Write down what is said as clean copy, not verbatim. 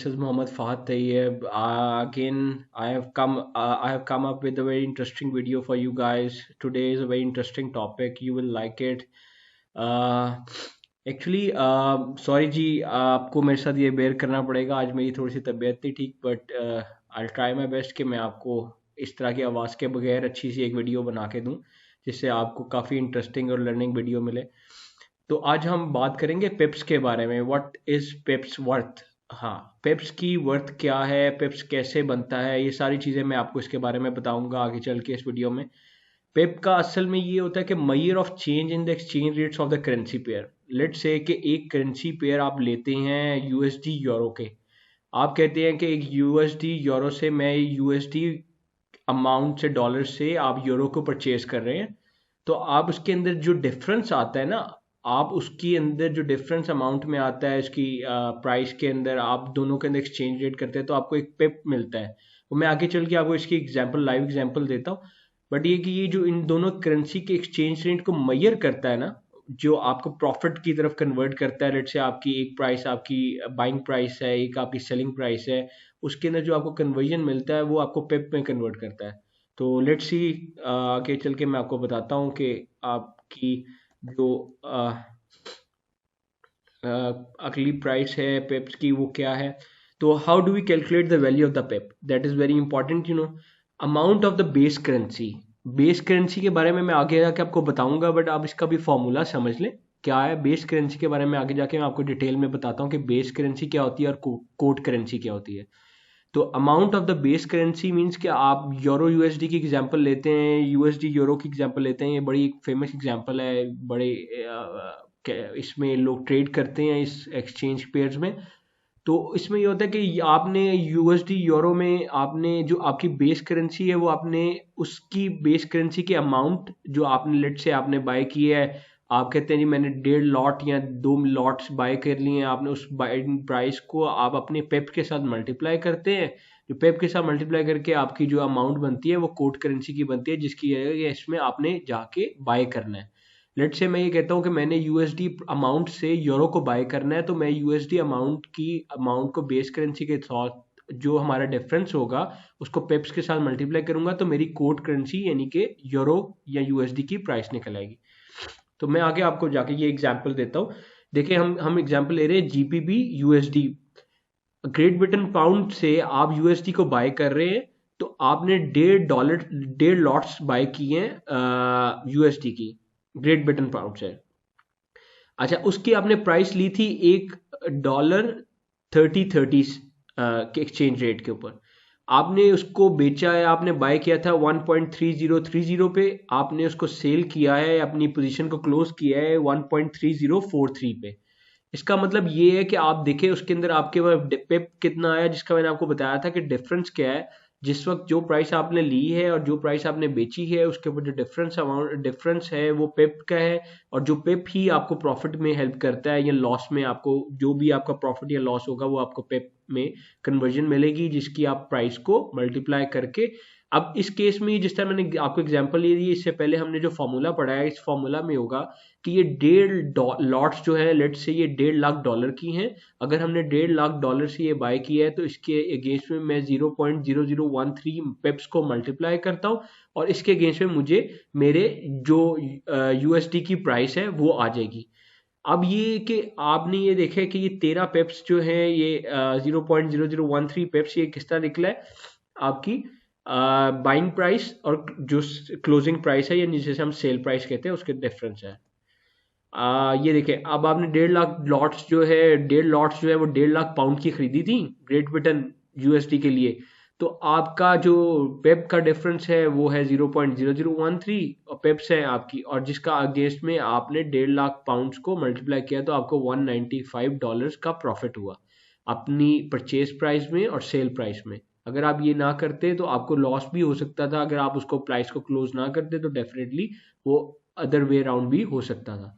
this is Mohammad Fahad Tayyib. Again, I have come up with a very interesting video for you guys. Today is a very interesting topic. You will like it. Actually sorry जी, आपको मेरे साथ ये bear करना पड़ेगा. आज मेरी थोड़ी सी तबीयत नहीं ठीक, but I try my best कि मैं आपको इस तरह की आवाज़ के बगैर अच्छी सी एक वीडियो बना के दूं जिससे आपको काफ़ी इंटरेस्टिंग और लर्निंग वीडियो मिले. तो आज हम बात करेंगे पिप्स के बारे में. What is पिप्स worth. हाँ, पिप्स की वर्थ क्या है, पिप्स कैसे बनता है, ये सारी चीज़ें मैं आपको इसके बारे में बताऊंगा आगे चल के इस वीडियो में. पिप का असल में ये होता है कि measure of change in the exchange rates of the currency pair. Let's say कि एक करेंसी पेयर आप लेते हैं यूएसडी यूरो के. आप कहते हैं कि एक यूएसडी यूरो से मैं यूएसडी अमाउंट से डॉलर से आप यूरो को परचेज कर रहे हैं, तो आप उसके अंदर जो डिफरेंस आता है ना, आप उसके अंदर जो डिफरेंस अमाउंट में आता है इसकी प्राइस के अंदर, आप दोनों के अंदर एक्सचेंज रेट करते हैं तो आपको एक पिप मिलता है. वो मैं आगे चल के आपको इसकी एग्जांपल, लाइव एग्जांपल देता हूँ. बट ये कि ये जो इन दोनों करेंसी के एक्सचेंज रेट को मेजर करता है ना, जो आपको प्रॉफिट की तरफ कन्वर्ट करता है. लेट से आपकी एक प्राइस आपकी बाइंग प्राइस है, एक आपकी सेलिंग प्राइस है, उसके अंदर जो आपको कन्वर्जन मिलता है वो आपको पिप में कन्वर्ट करता है. तो लेट्स सी, आगे चल के मैं आपको बताता हूँ कि आपकी जो अगली प्राइस है पिप्स की वो क्या है. तो how do we calculate the value of the pip. That is very important. You know, amount of the base currency. Base currency के बारे में मैं आगे जाके आपको बताऊंगा, बट आप इसका भी फॉर्मूला समझ लें क्या है बेस करेंसी के बारे में. आगे जाके मैं आपको डिटेल में बताता हूँ कि बेस करेंसी क्या होती है और कोड करेंसी क्या होती है. तो amount of the base currency means कि आप यूरो यूएसडी की एग्जांपल लेते हैं, यूएसडी यूरो की एग्जांपल लेते हैं. ये बड़ी फेमस एग्जांपल है, बड़े इसमें लोग ट्रेड करते हैं इस एक्सचेंज पेयर्स में. तो इसमें ये होता है कि आपने यूएसडी यूरो में आपने जो आपकी बेस करेंसी है वो आपने उसकी बेस करेंसी के अमाउंट जो आपने लेट से आपने बाय किया है, आप कहते हैं जी मैंने 1.5 लॉट या 2 लॉट्स बाय कर लिए हैं, आपने उस बाइंग प्राइस को आप अपने पेप के साथ मल्टीप्लाई करते हैं. जो पेप के साथ मल्टीप्लाई करके आपकी जो अमाउंट बनती है वो कोड करेंसी की बनती है, जिसकी इसमें आपने जाके बाय करना है. लेट से मैं ये कहता हूँ कि मैंने यूएसडी अमाउंट से यूरो को बाय करना है, तो मैं यूएसडी अमाउंट को बेस करेंसी के साथ जो हमारा डिफरेंस होगा उसको पेप्स के साथ मल्टीप्लाई करूंगा, तो मेरी कोड करेंसी यानी कि यूरो या यूएसडी की प्राइस निकल आएगी. तो मैं आगे आपको जाके ये एग्जांपल देता हूँ. देखिए हम एग्जांपल ले रहे हैं जीपीबी यूएसडी. ग्रेट ब्रिटेन पाउंड से आप यूएसडी को बाय कर रहे हैं, तो आपने $1.5 लॉट्स बाय किए हैं यूएसडी की ग्रेट ब्रिटेन पाउंड से. अच्छा, उसकी आपने प्राइस ली थी $1.30 के एक्सचेंज रेट के ऊपर. आपने उसको बेचा है, आपने बाय किया था 1.3030 पे, आपने उसको सेल किया है, अपनी पोजीशन को क्लोज किया है 1.3043 पे. इसका मतलब ये है कि आप देखें उसके अंदर आपके पास पिप कितना आया, जिसका मैंने आपको बताया था कि डिफरेंस क्या है. जिस वक्त जो प्राइस आपने ली है और जो प्राइस आपने बेची है उसके ऊपर जो डिफरेंस है वो पिप का है, और जो पिप ही आपको प्रॉफिट में हेल्प करता है या लॉस में. आपको जो भी आपका प्रॉफिट या लॉस होगा वो आपको पिप में कन्वर्जन मिलेगी, जिसकी आप प्राइस को मल्टीप्लाई करके. अब इस केस में जिस तरह मैंने आपको एग्जांपल ले दी, इससे पहले हमने जो फॉर्मूला पढ़ा है, इस फॉर्मूला में होगा कि ये 1.5 लॉट्स जो है, लेट से ये $1.5 लाख की हैं. अगर हमने $1.5 लाख से ये बाय किया है, तो इसके अगेंस्ट में मैं 0.0013 पिप्स को मल्टीप्लाई करता हूँ, और इसके अगेंस्ट में मुझे मेरे जो यूएसडी की प्राइस है वो आ जाएगी. अब ये कि आपने ये देखा कि ये 13 पिप्स जो है, ये 0.0013 पिप्स, ये किस तरह निकला है आपकी बाइंग प्राइस और जो क्लोजिंग प्राइस है, या जिसे हम सेल प्राइस कहते हैं, उसके डिफरेंस है. ये देखें, अब आपने 1.5 लाख लॉट्स जो है, 1.5 लॉट्स जो है वो 1.5 लाख पाउंड की खरीदी थी ग्रेट ब्रिटेन यूएसडी के लिए. तो आपका जो पेप का डिफरेंस है वो है 0.0013 और पेप्स है आपकी, और जिसका अगेंस्ट में आपने 1.5 लाख पाउंड्स को मल्टीप्लाई किया, तो आपको $195 का प्रॉफिट हुआ अपनी परचेज प्राइस में और सेल प्राइस में. अगर आप ये ना करते तो आपको लॉस भी हो सकता था. अगर आप उसको प्राइस को क्लोज ना करते तो डेफिनेटली वो अदर वे अराउंड भी हो सकता था.